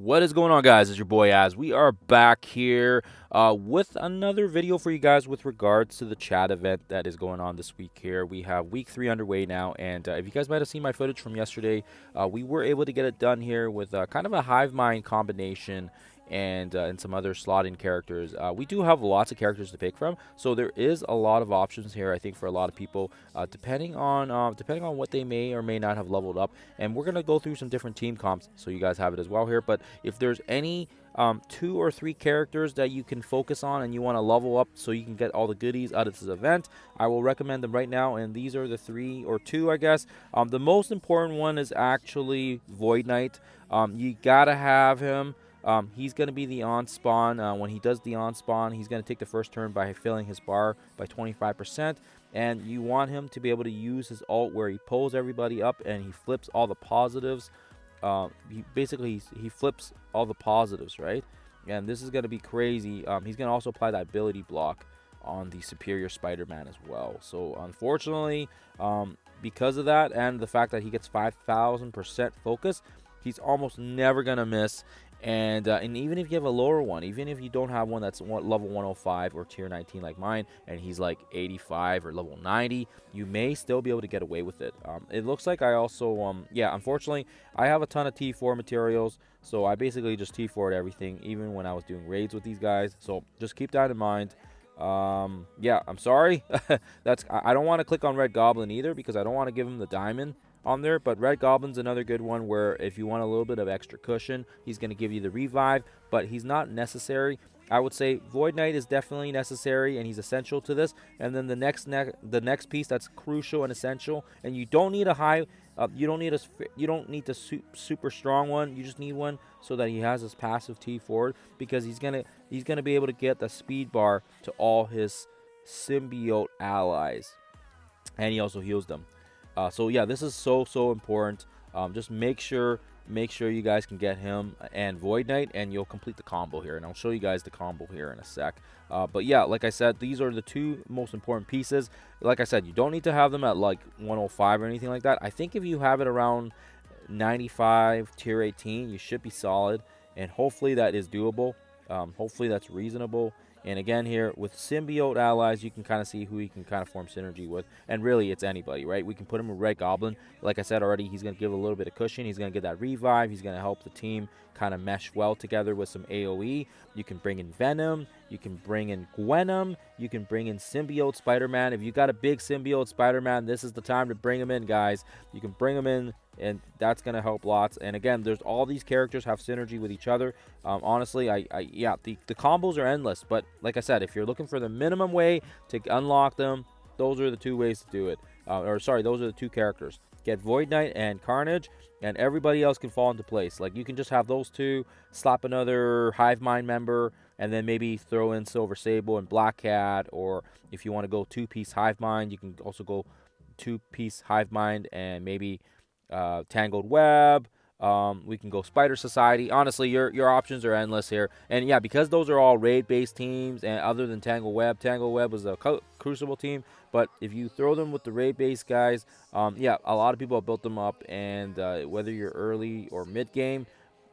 What is going on, guys? It's your boy Az. We are back here with another video for you guys with regards to the chat event that is going on this week here. We have week 3 underway now, and if you guys might have seen my footage from yesterday, we were able to get it done here with kind of a Hive-Mind combination and some other slot-in characters. We do have lots of characters to pick from, so there is a lot of options here, I think, for a lot of people, depending on what they may or may not have leveled up. And we're gonna go through some different team comps, so you guys have it as well here. But if there's any 2 or 3 characters that you can focus on and you want to level up so you can get all the goodies out of this event, I will recommend them right now. And these are the 3 or 2, I guess. The most important one is actually Void Knight. You gotta have him. He's going to be the on spawn. When he does the on spawn, he's going to take the first turn by filling his bar by 25%. And you want him to be able to use his ult where he pulls everybody up and he flips all the positives. He flips all the positives, right? And this is going to be crazy. He's going to also apply that ability block on the superior Spider-Man as well. So unfortunately, because of that and the fact that he gets 5,000% focus, he's almost never going to miss. And even if you have a lower one, even if you don't have one that's level 105 or tier 19 like mine, and he's like 85 or level 90, you may still be able to get away with it. It looks like I also, yeah, unfortunately, I have a ton of T4 materials, so I basically just T4'd everything, even when I was doing raids with these guys. So just keep that in mind. Yeah, I'm sorry. I don't want to click on Red Goblin either because I don't want to give him the diamond on there, but Red Goblin's another good one where if you want a little bit of extra cushion, he's going to give you the revive, but he's not necessary. I would say Void Knight is definitely necessary and he's essential to this. And then the next piece that's crucial and essential, and you don't need a high you don't need the super strong one. You just need one so that he has his passive T forward, because he's gonna be able to get the speed bar to all his symbiote allies, and he also heals them. So yeah, this is so important. Just make sure you guys can get him and Void Knight, and you'll complete the combo here. And I'll show you guys the combo here in a sec. But yeah, like I said, these are the 2 most important pieces. Like I said, you don't need to have them at like 105 or anything like that. I think if you have it around 95 tier 18, you should be solid, and hopefully that is doable. Hopefully that's reasonable. And again, here with symbiote allies, you can kind of see who you can kind of form synergy with. And really, it's anybody, right? We can put him with Red Goblin. Like I said already, he's going to give a little bit of cushion. He's going to get that revive. He's going to help the team kind of mesh well together with some AoE. You can bring in Venom. You can bring in Gwenom. You can bring in Symbiote Spider-Man. If you got a big Symbiote Spider-Man, this is the time to bring him in, guys. You can bring him in, and that's going to help lots. And again, there's all these characters have synergy with each other. Honestly, yeah, the combos are endless. But like I said, if you're looking for the minimum way to unlock them, those are the 2 ways to do it. Those are the 2 characters. Get Void Knight and Carnage, and everybody else can fall into place. Like, you can just have those 2, slap another Hive-Mind member, and then maybe throw in Silver Sable and Black Cat. Or if you want to go 2-piece Hive-Mind, you can also go 2-piece Hive-Mind and maybe Tangled Web. We can go Spider Society. Honestly, your options are endless here. And yeah, because those are all raid-based teams, and other than Tangled Web was a Crucible team. But if you throw them with the raid-based guys, yeah, a lot of people have built them up. And whether you're early or mid-game,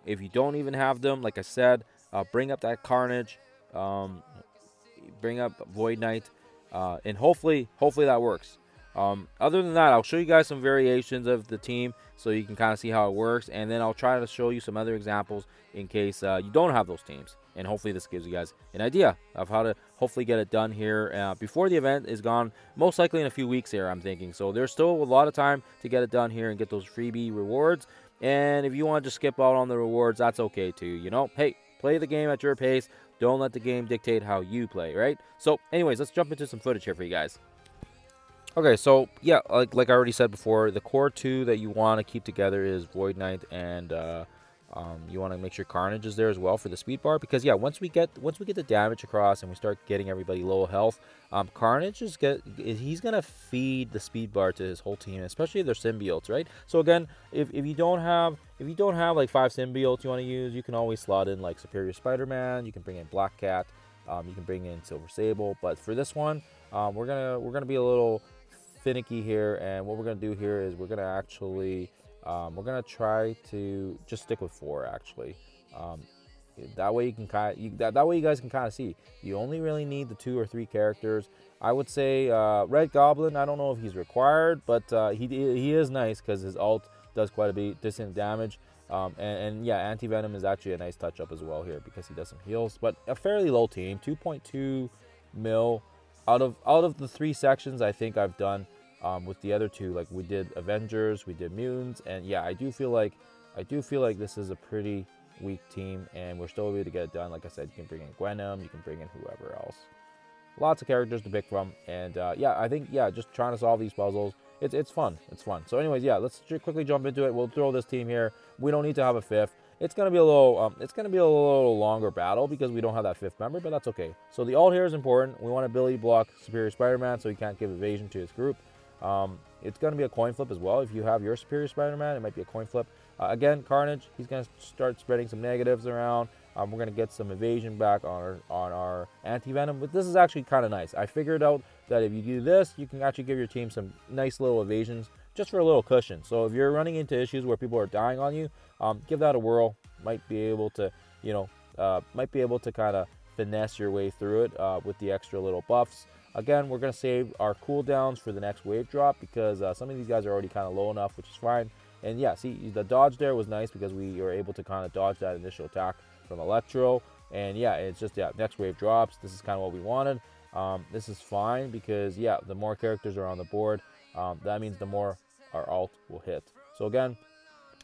if you don't even have them, like I said, bring up that Carnage, bring up Void Knight, and hopefully that works. Other than that, I'll show you guys some variations of the team so you can kind of see how it works, and then I'll try to show you some other examples in case you don't have those teams, and hopefully this gives you guys an idea of how to hopefully get it done here before the event is gone, most likely in a few weeks here, I'm thinking. So there's still a lot of time to get it done here and get those freebie rewards. And if you want to just skip out on the rewards, that's okay too. You know, hey, play the game at your pace. Don't let the game dictate how you play, right? So anyways, let's jump into some footage here for you guys. Okay, so yeah, like I already said before, the core 2 that you want to keep together is Void Knight, and you want to make sure Carnage is there as well for the speed bar, because yeah, once we get the damage across and we start getting everybody low health, Carnage he's gonna feed the speed bar to his whole team, especially if they're symbiotes, right? So again, if you don't have like 5 symbiotes you want to use, you can always slot in like Superior Spider-Man. You can bring in Black Cat. You can bring in Silver Sable. But for this one, we're gonna be a little finicky here, and what we're gonna do here is we're gonna try to just stick with 4 actually. Um, that way you can that way you guys can kind of see. You only really need the 2 or 3 characters. I would say Red Goblin. I don't know if he's required, but he is nice because his ult does quite a bit decent damage. And yeah, Anti-Venom is actually a nice touch up as well here because he does some heals. But a fairly low team, 2.2 mil out of the 3 sections I think I've done. With the other 2, like we did Avengers, we did Mutants, and yeah, I do feel like this is a pretty weak team, and we're still able to get it done. Like I said, you can bring in Gwenom, you can bring in whoever else. Lots of characters to pick from, and yeah, I think just trying to solve these puzzles, it's fun. It's fun. So, anyways, yeah, let's quickly jump into it. We'll throw this team here. We don't need to have a 5th. It's gonna be a little longer battle because we don't have that 5th member, but that's okay. So the ult here is important. We want to ability block Superior Spider-Man so he can't give evasion to his group. It's going to be a coin flip as well. If you have your Superior Spider-Man, it might be a coin flip. Again, Carnage, he's going to start spreading some negatives around. We're going to get some evasion back on our Anti-Venom. But this is actually kind of nice. I figured out that if you do this, you can actually give your team some nice little evasions just for a little cushion. So if you're running into issues where people are dying on you, give that a whirl. Might be able to, kind of finesse your way through it with the extra little buffs. Again, we're going to save our cooldowns for the next wave drop because some of these guys are already kind of low enough, which is fine. And yeah, see, the dodge there was nice because we were able to kind of dodge that initial attack from Electro. And yeah, it's just, next wave drops. This is kind of what we wanted. This is fine because, yeah, the more characters are on the board, that means the more our ult will hit. So again,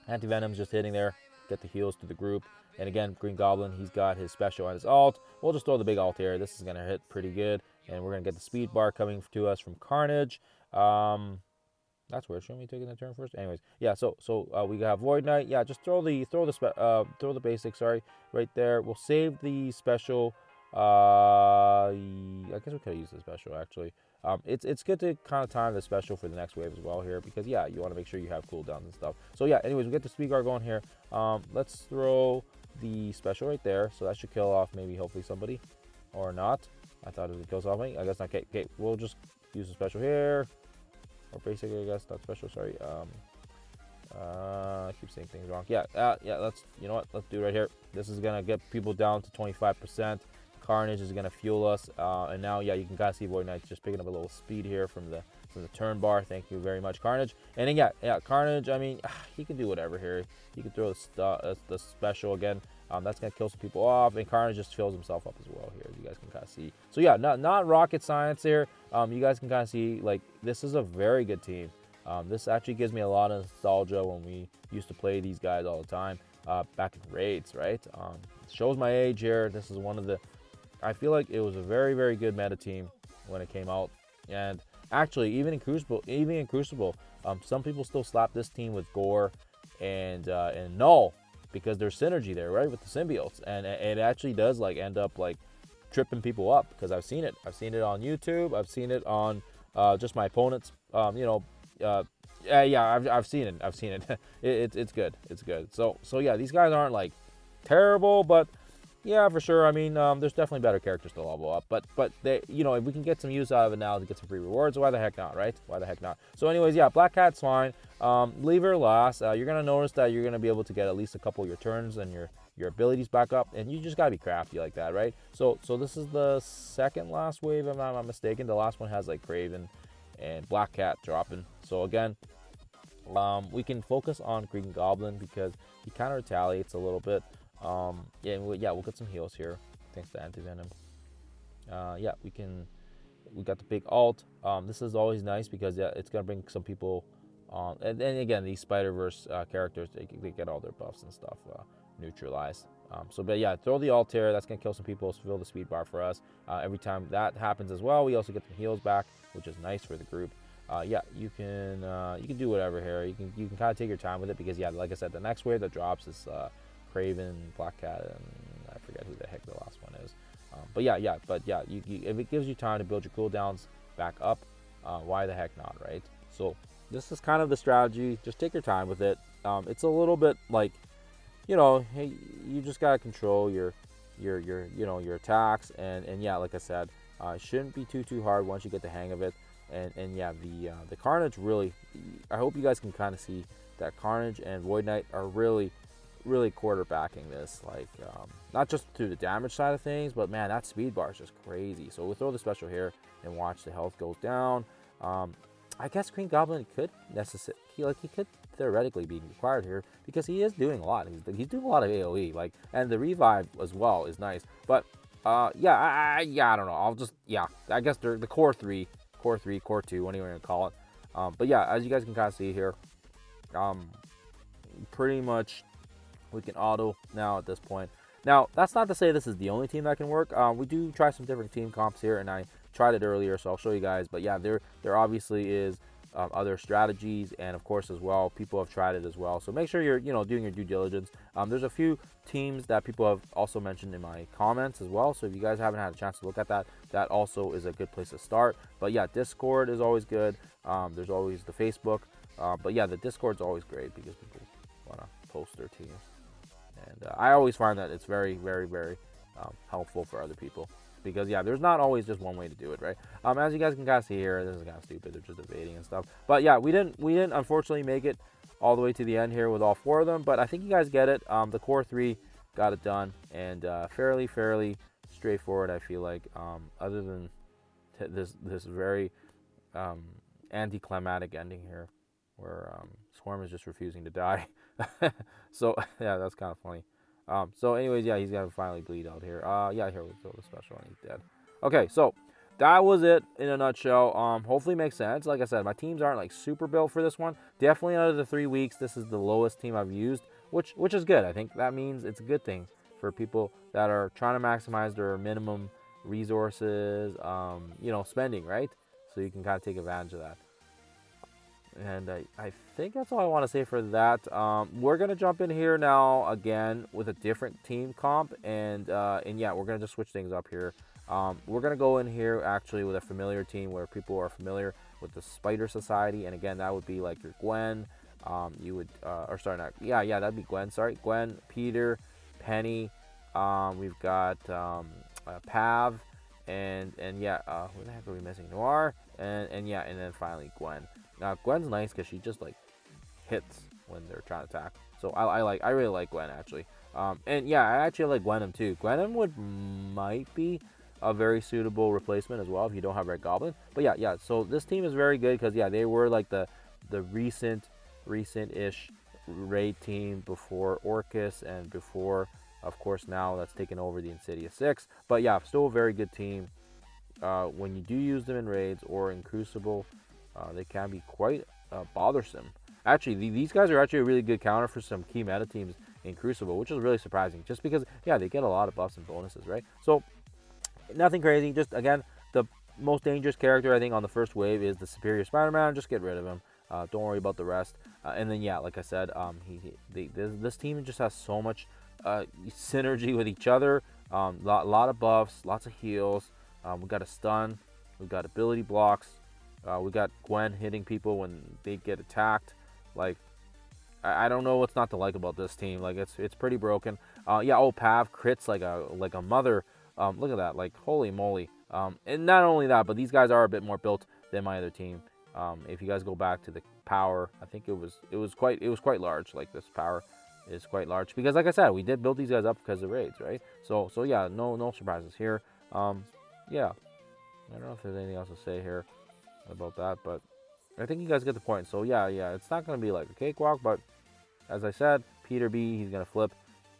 Anti-Venom's just hitting there, get the heals to the group. And again, Green Goblin, he's got his special and his ult. We'll just throw the big ult here. This is going to hit pretty good. And we're going to get the speed bar coming to us from Carnage. That's weird. Shouldn't we take the turn first? Anyways, yeah. So we have Void Knight. Yeah, just throw the basic. Sorry, right there. We'll save the special. I guess we could use the special actually. It's good to kind of time the special for the next wave as well here because yeah, you want to make sure you have cooldowns and stuff. So yeah. Anyways, we get the speed guard going here. Let's throw the special right there. So that should kill off maybe hopefully somebody, or not. I thought it would kill something. I guess not. Okay, we'll just use the special here. Or basically, I guess not special. Sorry. I keep saying things wrong. Yeah. Let's. You know what? Let's do it right here. This is gonna get people down to 25%. Carnage is gonna fuel us. And now, yeah, you can kind of see Void Knight just picking up a little speed here from the turn bar. Thank you very much, Carnage. And then yeah, Carnage. I mean, he can do whatever here. He can throw the special again. That's going to kill some people off, and Carnage just fills himself up as well here, as you guys can kind of see. So yeah, not rocket science here. You guys can kind of see, like, this is a very good team. This actually gives me a lot of nostalgia when we used to play these guys all the time back in raids, right? Shows my age here. This is one of the, I feel like it was a very, very good meta team when it came out. And actually, even in Crucible, some people still slap this team with Gore and Null, because there's synergy there, right, with the symbiotes, and it actually does like end up like tripping people up because I've seen it on YouTube, I've seen it on just my opponents, I've seen it. It's good. So yeah, these guys aren't like terrible, but yeah, for sure. I mean, there's definitely better characters to level up, but they, if we can get some use out of it now to get some free rewards, why the heck not, right? Why the heck not? So anyways, yeah, Black Cat's fine. Leave her last. You're gonna notice that you're gonna be able to get at least a couple of your turns and your abilities back up, and you just gotta be crafty like that, right? So this is the second last wave, if I'm not mistaken. The last one has like Craven and Black Cat dropping. So again, we can focus on Green Goblin because he kind of retaliates a little bit. We'll get some heals here thanks to Anti-Venom. We got the big ult. This is always nice because it's gonna bring some people and then again, these Spider-Verse characters, they get all their buffs and stuff neutralized. But yeah, throw the ult here. That's gonna kill some people, fill the speed bar for us. Every time that happens as well, we also get some heals back, which is nice for the group. You can do whatever here. You can kind of take your time with it because yeah, like I said, the next wave that drops is Craven, Black Cat, and I forget who the heck the last one is. If it gives you time to build your cooldowns back up, why the heck not, right? So this is kind of the strategy. Just take your time with it. It's a little bit like, hey, you just gotta control your attacks, and yeah, like I said, it shouldn't be too hard once you get the hang of it. And yeah, the Carnage really, I hope you guys can kind of see that Carnage and Void Knight are really really quarterbacking this, like not just through the damage side of things, but man, that speed bar is just crazy. So we'll throw the special here and watch the health goes down. I guess Green Goblin could he could theoretically be required here because he is doing a lot. He's doing a lot of AOE, like, and the revive as well is nice. But yeah, I don't know. I'll just, yeah, I guess they're the core three, core 2, whatever you want to call it. But yeah, as you guys can kind of see here, pretty much we can auto now at this point. Now, that's not to say this is the only team that can work. We do try some different team comps here, and I tried it earlier, so I'll show you guys. But yeah, there obviously is other strategies, and of course as well, people have tried it as well. So make sure you're doing your due diligence. There's a few teams that people have also mentioned in my comments as well. So if you guys haven't had a chance to look at that, that also is a good place to start. But yeah, Discord is always good. There's always the Facebook. But yeah, the Discord's always great because people want to post their teams. And I always find that it's very, very, very helpful for other people. Because, yeah, there's not always just one way to do it, right? As you guys can kind of see here, this is kind of stupid. They're just evading and stuff. But, yeah, we didn't unfortunately make it all the way to the end here with all 4 of them. But I think you guys get it. The core 3 got it done. And fairly straightforward, I feel like. Other than this very anticlimactic ending here where Swarm is just refusing to die. So, yeah, that's kind of funny. So anyways, yeah, he's gonna finally bleed out here. Yeah, here we go, the special, and he's dead. Okay, so that was it in a nutshell. Hopefully it makes sense. Like I said, my teams aren't like super built for this one. Definitely out of the 3 weeks, this is the lowest team I've used, which is good. I think that means it's a good thing for people that are trying to maximize their minimum resources, spending, right? So you can kind of take advantage of that. And I think that's all I want to say for that. We're going to jump in here now again with a different team comp. And yeah, we're going to just switch things up here. We're going to go in here actually with a familiar team where people are familiar with the Spider Society. And again, that would be like your Gwen. You would, or sorry, not, yeah, that'd be Gwen. Sorry, Gwen, Peter, Penny. We've got Pav. And yeah, who the heck are we missing? Noir. And yeah, and then finally Gwen. Now Gwen's nice because she just like hits when they're trying to attack. So I really like Gwen actually. And yeah, I actually like Gwenham too. Gwenham might be a very suitable replacement as well if you don't have Red Goblin. But yeah. So this team is very good because yeah, they were like the recent-ish raid team before Orcus and before, of course, now that's taken over the Insidious 6. But yeah, still a very good team. When you do use them in raids or in Crucible, they can be quite bothersome. Actually, these guys are actually a really good counter for some key meta teams in Crucible, which is really surprising. Just because, yeah, they get a lot of buffs and bonuses, right? So, nothing crazy. Just, again, the most dangerous character, I think, on the first wave is the Superior Spider-Man. Just get rid of him. Don't worry about the rest. And then, yeah, like I said, this team just has so much synergy with each other. Lot of buffs, lots of heals. We got a stun. We got ability blocks. We got Gwen hitting people when they get attacked. Like, I don't know what's not to like about this team. Like, it's pretty broken. Yeah, Pav crits like a mother. Look at that. Like, holy moly. And not only that, but these guys are a bit more built than my other team. If you guys go back to the power, I think it was quite large. Like, this power is quite large because, like I said, we did build these guys up because of raids, right? So yeah, no surprises here. Yeah, I don't know if there's anything else to say here about that, but I think you guys get the point. So yeah, it's not going to be like a cakewalk, but as I said, Peter B, he's going to flip,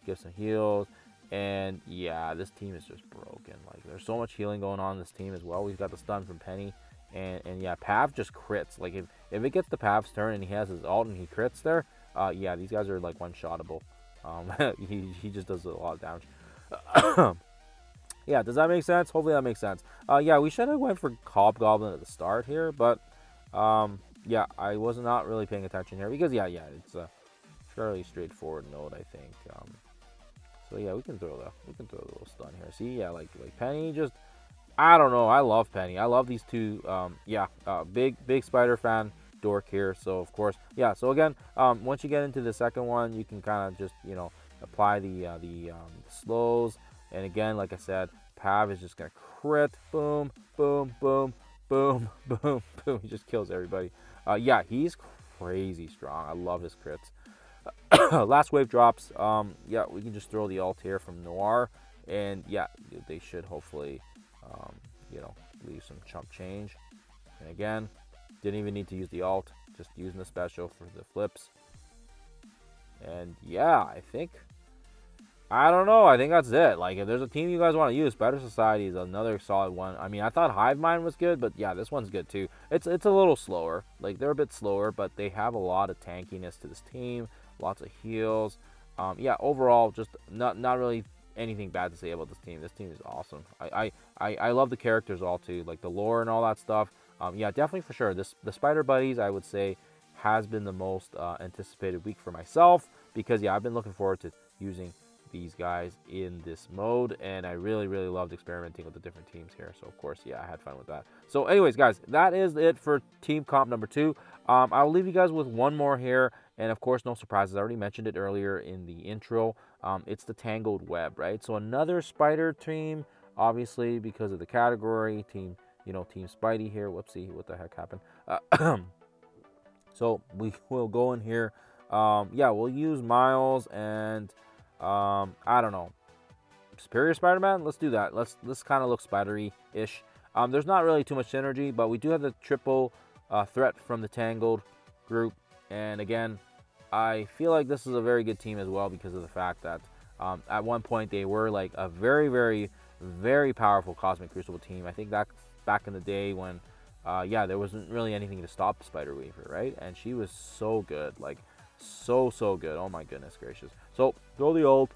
give some heals, and yeah, this team is just broken. Like, there's so much healing going on in this team as well. We've got the stun from Penny, and yeah, Pav just crits. Like, if it gets to Pav's turn and he has his ult and he crits there, yeah, these guys are like one-shottable. He just does a lot of damage. Yeah, does that make sense? Hopefully that makes sense. Yeah, we should have went for Hobgoblin at the start here, but yeah, I was not really paying attention here because yeah, it's a fairly straightforward node, I think. So yeah, we can throw the little stun here. See, yeah, like Penny, just, I don't know. I love Penny. I love these two. Yeah, big Spider fan dork here. So of course, yeah. So again, once you get into the second one, you can kind of just apply the slows. And again, like I said, Pav is just gonna crit, boom, boom, boom, boom, boom, boom. He just kills everybody. Yeah, he's crazy strong. I love his crits. Last wave drops. Yeah, we can just throw the ult here from Noir, and yeah, they should hopefully, um, you know, leave some chump change. And again, didn't even need to use the ult, just using the special for the flips. And yeah, I don't know. I think that's it. Like, if there's a team you guys want to use, Spider Society is another solid one. I mean, I thought Hive-Mind was good, but yeah, this one's good too. It's a little slower. Like, they're a bit slower, but they have a lot of tankiness to this team. Lots of heals. Yeah, overall, just not really anything bad to say about this team. This team is awesome. I love the characters all too, like the lore and all that stuff. Yeah, definitely for sure. The Spider Buddies, I would say, has been the most anticipated week for myself because yeah, I've been looking forward to using these guys in this mode, and I really loved experimenting with the different teams here. So of course, yeah, I had fun with that. So anyways, guys, that is it for team comp number 2. I'll leave you guys with one more here, and of course, no surprises. I already mentioned it earlier in the intro. It's the Tangled Web, right? So another spider team, obviously because of the category team, Team Spidey here. Whoopsie, what the heck happened? So we will go in here. Yeah, we'll use Miles and I don't know, Superior Spider-Man. Let's do that. Let's kind of look spidery-ish. There's not really too much synergy, but we do have the triple threat from the Tangled group. And again, I feel like this is a very good team as well because of the fact that at one point they were like a very powerful Cosmic Crucible team. I think that's back in the day when yeah, there wasn't really anything to stop Spider Weaver, right? And she was so good, like so good. Oh my goodness gracious. So throw the ult,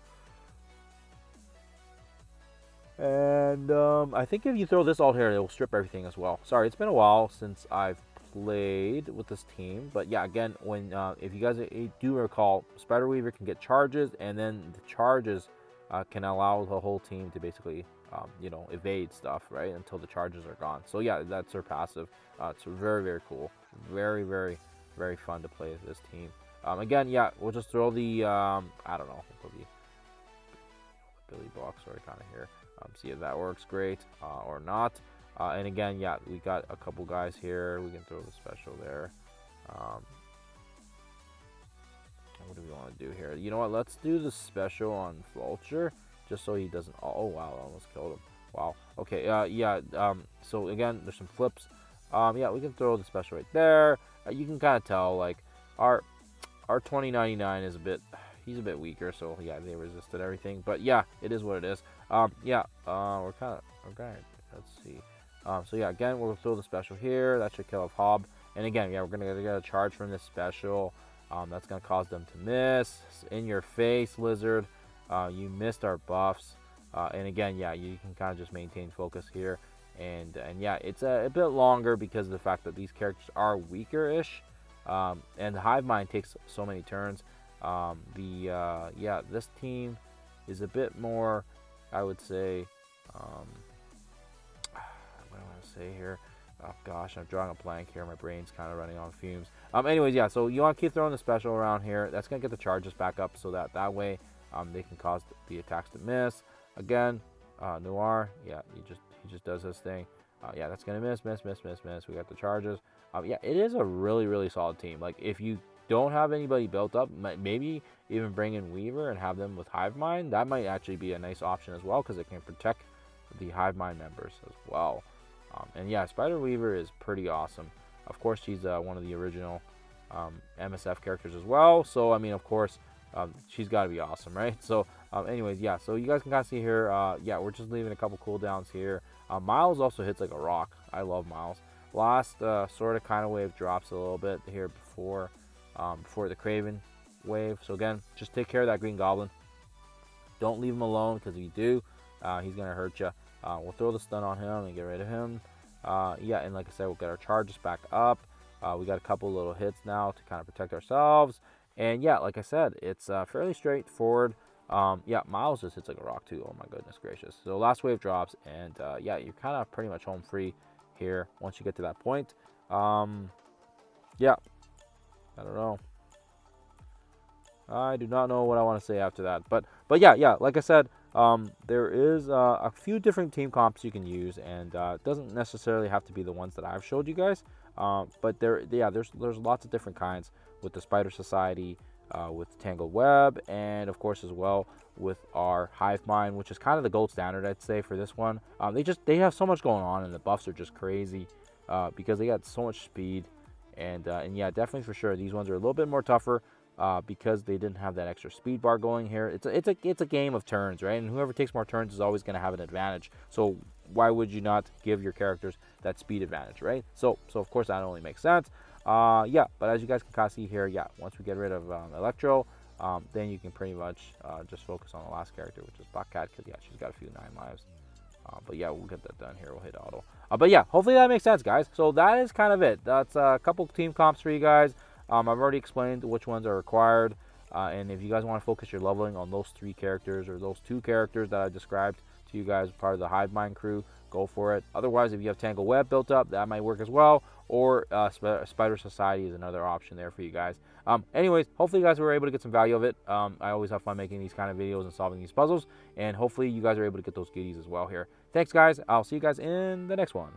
and I think if you throw this ult here, it will strip everything as well. Sorry, it's been a while since I've played with this team, but yeah, again, when if you guys do recall, Spider Weaver can get charges, and then the charges can allow the whole team to basically evade stuff, right, until the charges are gone. So yeah, that's her passive. It's very cool, very fun to play with this team. Again, yeah, we'll just throw the I don't know, we'll put the Billy box right kind of here. See if that works great or not. And again, yeah, we got a couple guys here. We can throw the special there. What do we want to do here? You know what? Let's do the special on Vulture, just so he doesn't. Oh wow, I almost killed him. Wow. Okay. Yeah. So again, there's some flips. Yeah, we can throw the special right there. You can kind of tell like our 2099 is he's a bit weaker, so yeah, they resisted everything. But yeah, it is what it is. Yeah. We're kind of okay. Let's see. So yeah, again, we'll throw the special here. That should kill off Hob. And again, yeah, we're gonna get a charge from this special. That's gonna cause them to miss. In your face, Lizard. You missed our buffs. And again, yeah, you can kind of just maintain focus here. And yeah, it's a bit longer because of the fact that these characters are weaker-ish. And the Hive-Mind takes so many turns. Yeah, this team is a bit more, I would say, what do I want to say here? Oh gosh, I'm drawing a blank here. My brain's kind of running on fumes. Anyways, yeah, so you want to keep throwing the special around here. That's going to get the charges back up so that way they can cause the attacks to miss. Again, Noir, yeah, he just does his thing. Yeah, that's going to miss. We got the charges. Yeah, it is a really solid team. Like, if you don't have anybody built up, maybe even bring in Weaver and have them with Hive-Mind. That might actually be a nice option as well because it can protect the Hive-Mind members as well. And yeah, Spider Weaver is pretty awesome. Of course, she's one of the original MSF characters as well. So, I mean, of course, she's got to be awesome, right? So, anyways, yeah. So you guys can kind of see here, yeah, we're just leaving a couple cooldowns here. Miles also hits like a rock. I love Miles. Last sort of kind of wave drops a little bit here before the Craven wave. So again, just take care of that Green Goblin. Don't leave him alone, because if you do, he's going to hurt you. We'll throw the stun on him and get rid of him. Yeah, and like I said, we'll get our charges back up. We got a couple little hits now to kind of protect ourselves. And yeah, like I said, it's fairly straightforward. Yeah, Miles just hits like a rock too. Oh my goodness gracious. So last wave drops, and yeah, you're kind of pretty much home free here once you get to that point. Yeah, I don't know. I do not know what I want to say after that. But yeah, like I said, there is a few different team comps you can use, and it doesn't necessarily have to be the ones that I've showed you guys. But there's lots of different kinds with the Spider Society, with Tangled Web, and of course as well with our Hive-Mind, which is kind of the gold standard, I'd say, for this one. They have so much going on, and the buffs are just crazy because they got so much speed, and yeah, definitely for sure these ones are a little bit more tougher because they didn't have that extra speed bar going here. It's a game of turns, right? And whoever takes more turns is always going to have an advantage. So why would you not give your characters that speed advantage, right? So of course that only makes sense. Yeah, but as you guys can kind of see here, yeah, once we get rid of Electro, then you can pretty much just focus on the last character, which is Black Cat, because yeah, she's got a few 9 lives. But yeah, we'll get that done here. We'll hit auto. But yeah, hopefully that makes sense, guys. So that is kind of it. That's a couple team comps for you guys. I've already explained which ones are required. And if you guys want to focus your leveling on those 3 characters or those 2 characters that I described to you guys, part of the Hive-Mind crew, go for it. Otherwise, if you have Tangled Web built up, that might work as well. Or Spider Society is another option there for you guys. Anyways, hopefully you guys were able to get some value of it. I always have fun making these kind of videos and solving these puzzles. And hopefully you guys are able to get those goodies as well here. Thanks, guys. I'll see you guys in the next one.